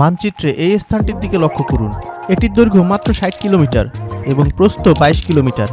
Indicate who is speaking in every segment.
Speaker 1: মানচিত্রে এই স্থানটির দিকে লক্ষ্য করুন। এটির দৈর্ঘ্য মাত্র 60 কিলোমিটার এবং প্রস্থ 22 কিলোমিটার।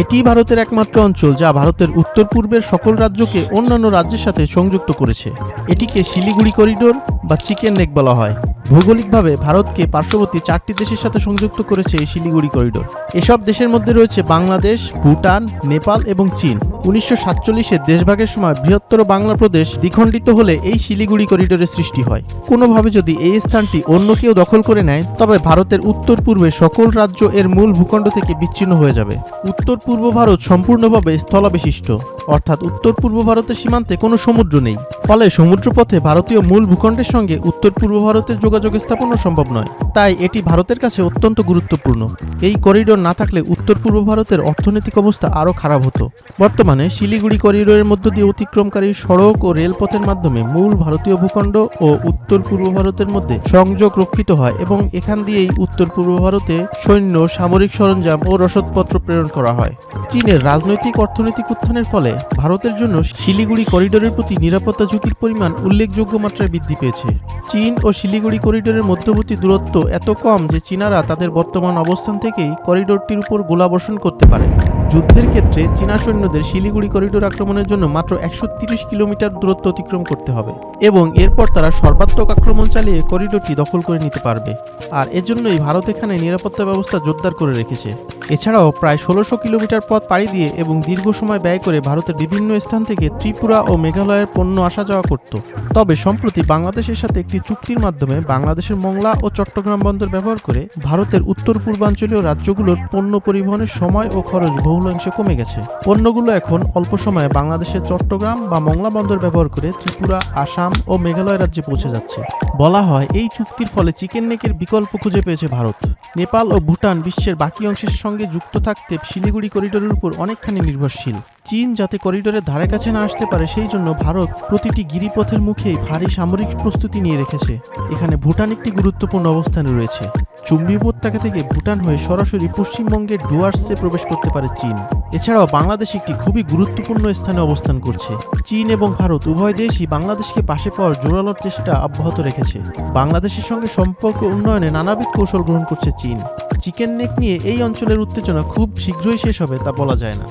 Speaker 1: এটিই ভারতের একমাত্র অঞ্চল যা ভারতের উত্তর পূর্বের সকল রাজ্যকে অন্যান্য রাজ্যের সাথে সংযুক্ত করেছে। এটিকে শিলিগুড়ি করিডোর বা চিকেন নেক বলা হয়। ভৌগোলিকভাবে ভারতকে পার্শ্ববর্তী 4টি দেশের সাথে সংযুক্ত করেছে এই শিলিগুড়ি করিডোর। এসব দেশের মধ্যে রয়েছে বাংলাদেশ, ভুটান, নেপাল এবং চীন। 1947-এর দেশভাগের সময় বৃহত্তর বাংলা প্রদেশ দ্বিখণ্ডিত হলে এই শিলিগুড়ি করিডোরের সৃষ্টি হয়। কোনোভাবে যদি এই স্থানটি অন্য কেউ দখল করে নেয় তবে ভারতের উত্তর পূর্বে সকল রাজ্য এর মূল ভূখণ্ড থেকে বিচ্ছিন্ন হয়ে যাবে। উত্তর পূর্ব ভারত সম্পূর্ণভাবে স্থলবিশিষ্ট, অর্থাৎ উত্তর পূর্ব ভারতের সীমান্তে কোনো সমুদ্র নেই। ফলে সমুদ্রপথে ভারতীয় মূল ভূখণ্ডের সঙ্গে উত্তর পূর্ব ভারতের যোগাযোগ স্থাপনও সম্ভব নয়। তাই এটি ভারতের কাছে অত্যন্ত গুরুত্বপূর্ণ। এই করিডোর না থাকলে উত্তর পূর্ব ভারতের অর্থনৈতিক অবস্থা আরও খারাপ হতো। বর্তমানে শিলিগুড়ি করিডোরের মধ্য দিয়ে অতিক্রমকারী সড়ক ও রেলপথের মাধ্যমে মূল ভারতীয় ভূখণ্ড ও উত্তর পূর্ব ভারতের মধ্যে সংযোগ রক্ষিত হয় এবং এখান দিয়েই উত্তর পূর্ব ভারতে সৈন্য, সামরিক সরঞ্জাম ও রসদপত্র প্রেরণ করা হয়। চীনের রাজনৈতিক অর্থনৈতিক উত্থানের ফলে ভারতের জন্য শিলিগুড়ি করিডোরের প্রতি নিরাপত্তা ঝুঁকির পরিমাণ উল্লেখযোগ্য মাত্রায় বৃদ্ধি পেয়েছে। চীন ও শিলিগুড়ি করিডোরের মধ্যবর্তী দূরত্ব এত কম যে চীনারা তাদের বর্তমান অবস্থান থেকেই করিডোরটির উপর গোলাবর্ষণ করতে পারে। যুদ্ধের ক্ষেত্রে চীনা সৈন্যদের শিলিগুড়ি করিডোর আক্রমণের জন্য মাত্র 130 কিলোমিটার দূরত্ব অতিক্রম করতে হবে এবং এরপর তারা সর্বাত্মক আক্রমণ চালিয়ে করিডোরটি দখল করে নিতে পারবে। আর এজন্যই ভারত এখানে নিরাপত্তা ব্যবস্থা জোরদার করে রেখেছে। এছাড়াও প্রায় 1600 কিলোমিটার পথ পাড়ি দিয়ে এবং দীর্ঘ সময় ব্যয় করে ভারতের বিভিন্ন স্থান থেকে ত্রিপুরা ও মেঘালয়ের পণ্য আসা যাওয়া করত। তবে সম্প্রতি বাংলাদেশের সাথে একটি চুক্তির মাধ্যমে বাংলাদেশের মংলা ও চট্টগ্রাম বন্দর ব্যবহার করে ভারতের উত্তর পূর্বাঞ্চলীয় রাজ্যগুলোর পণ্য পরিবহনের সময় ও খরচ বহুলাংশে কমে গেছে। পণ্যগুলো এখন অল্প সময়ে বাংলাদেশের চট্টগ্রাম বা মংলা বন্দর ব্যবহার করে ত্রিপুরা, আসাম ও মেঘালয় রাজ্যে পৌঁছে যাচ্ছে। বলা হয় এই চুক্তির ফলে চিকেন নেকের বিকল্প খুঁজে পেয়েছে ভারত। নেপাল ও ভুটান বিশ্বের বাকি অংশের সঙ্গে যুক্ত থাকতে শিলিগুড়ি করিডোরের উপর অনেকখানি নির্ভরশীল। চীন যাতে করিডোরের ধারে কাছে না আসতে পারে সেই জন্য ভারত প্রতিটি গিরিপথের মুখেই ভারী সামরিক প্রস্তুতি নিয়ে রেখেছে। এখানে ভুটান একটি গুরুত্বপূর্ণ অবস্থানে রয়েছে। চুম্বী উপত্যকা থেকে ভুটান হয়ে সরাসরি পশ্চিমবঙ্গের ডুয়ার্সে প্রবেশ করতে পারে চীন। এছাড়াও বাংলাদেশ একটি খুবই গুরুত্বপূর্ণ স্থানে অবস্থান করছে। চীন এবং ভারত উভয় দেশই বাংলাদেশকে পাশে পাওয়ার জোরালো চেষ্টা অব্যাহত রেখেছে। বাংলাদেশের সঙ্গে সম্পর্ক উন্নয়নে নানাবিধ কৌশল গ্রহণ করছে চীন। চিকেন নেক নিয়ে এই অঞ্চলের উত্তেজনা খুব শীঘ্রই শেষ হবে তা বলা যায় না।